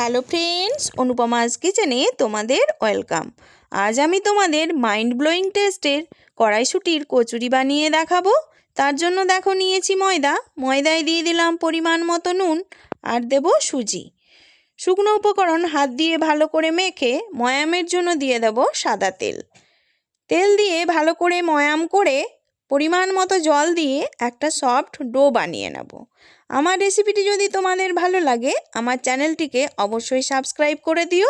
Hello friends, অনুপমাস কিচেনে তোমাদের welcome. আজ আমি তোমাদের মাইন্ড ব্লোয়িং টেস্টের কড়াইশুঁটির কচুরি বানিয়ে দেখাবো। তার জন্য দেখো নিয়েছি ময়দায় দিয়ে দিলাম পরিমাণ মতো নুন আর দেব সুজি। শুকনো উপকরণ হাত দিয়ে ভালো করে মেখে ময়ামের জন্য দিয়ে দেব সাদা তেল। তেল দিয়ে ভালো করে ময়াম করে পরিমাণ মতো জল দিয়ে একটা সফট ডো বানিয়ে নেব। আমার রেসিপিটি যদি তোমাদের ভালো লাগে আমার চ্যানেলটিকে অবশ্যই সাবস্ক্রাইব করে দিও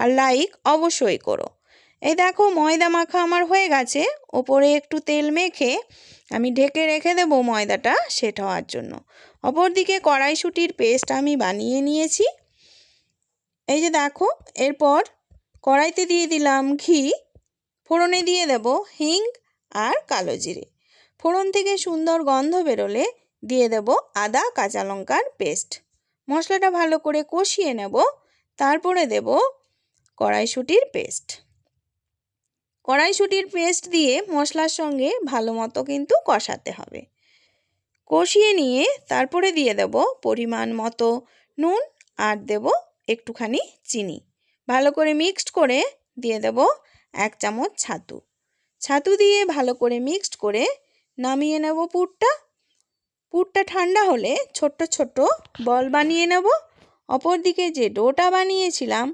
আর লাইক অবশ্যই করো। এই দেখো ময়দা মাখা আমার হয়ে গেছে। ওপরে একটু তেল মেখে আমি ঢেকে রেখে দেবো ময়দাটা সেট হওয়ার জন্য। অপরদিকে কড়াইশুঁটির পেস্ট আমি বানিয়ে নিয়েছি। এই যে দেখো, এরপর কড়াইতে দিয়ে দিলাম ঘি, ফোড়নে দিয়ে দেব হিং আর কালো জিরে। ফোড়ন থেকে সুন্দর গন্ধ বেরোলে দিয়ে দেব আদা কাঁচা লঙ্কার পেস্ট। মশলাটা ভালো করে কষিয়ে নেব, তারপরে দেব কড়াইশুঁটির পেস্ট। কড়াইশুঁটির পেস্ট দিয়ে মশলার সঙ্গে ভালো মতো কিন্তু কষাতে হবে। কষিয়ে নিয়ে তারপরে দিয়ে দেব পরিমাণ মতো নুন আর দেব একটুখানি চিনি। ভালো করে মিক্সড করে দিয়ে দেব 1 চামচ ছাতু। ছাতু দিয়ে ভালো করে মিক্সড করে নামিয়ে নেব পুরটা ঠান্ডা হলে ছোট্ট ছোট্ট বল বানিয়ে নেব। অপরদিকে যে ডোটা বানিয়েছিলাম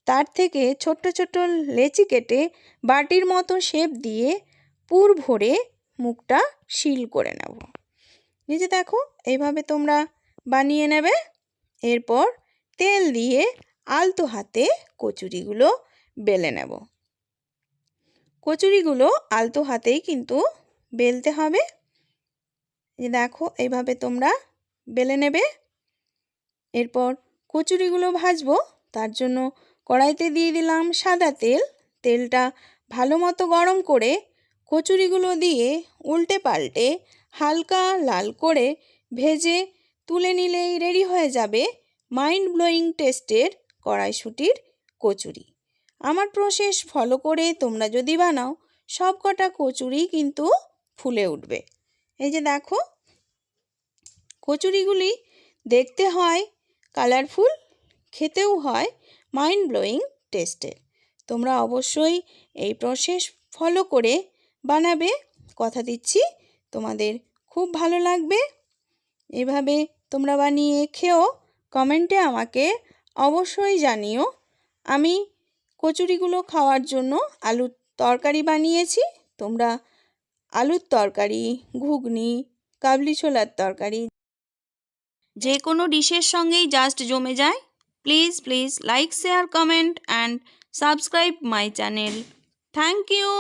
তার থেকে ছোট্ট ছোট্ট লেচি কেটে বাটির মতো শেপ দিয়ে পুর ভরে মুখটা সিল করে নেব। এই যে দেখো, এইভাবে তোমরা বানিয়ে নেবে। এরপর তেল দিয়ে আলতো হাতে কচুরিগুলো বেলে নেব। কচুরিগুলো আলতো হাতেই কিন্তু বেলতে হবে। এই দেখো, এইভাবে তোমরা বেলে নেবে। এরপর কচুরিগুলো ভাজবো, তার জন্য কড়াইতে দিয়ে দিলাম সাদা তেল। তেলটা ভালো মতো গরম করে কচুরিগুলো দিয়ে উল্টে পাল্টে হালকা লাল করে ভেজে তুলে নিলেই রেডি হয়ে যাবে মাইন্ড ব্লোয়িং টেস্টের কড়াইশুঁটির কচুরি। আমার প্রসেস ফলো করে তোমরা যদি বানাও সব কটা কচুরি কিন্তু ফুলে উঠবে। এই যে দেখো, কচুরিগুলি দেখতে হয় কালারফুল, খেতেও হয় মাইন্ড ব্লোয়িং টেস্টের। তোমরা অবশ্যই এই প্রসেস ফলো করে বানাবে, কথা দিচ্ছি তোমাদের খুব ভালো লাগবে। এভাবে তোমরা বানিয়ে খেও, কমেন্টে আমাকে অবশ্যই জানিও। আমি কচুরিগুলো খাওয়ার জন্য আলুর তরকারি বানিয়েছি। তোমরা আলুর তরকারি, ঘুগনি, কাবলি ছোলার তরকারি যে কোনো ডিশের সঙ্গেই জাস্ট জমে যায়। Please like, share, comment and subscribe my channel. Thank you.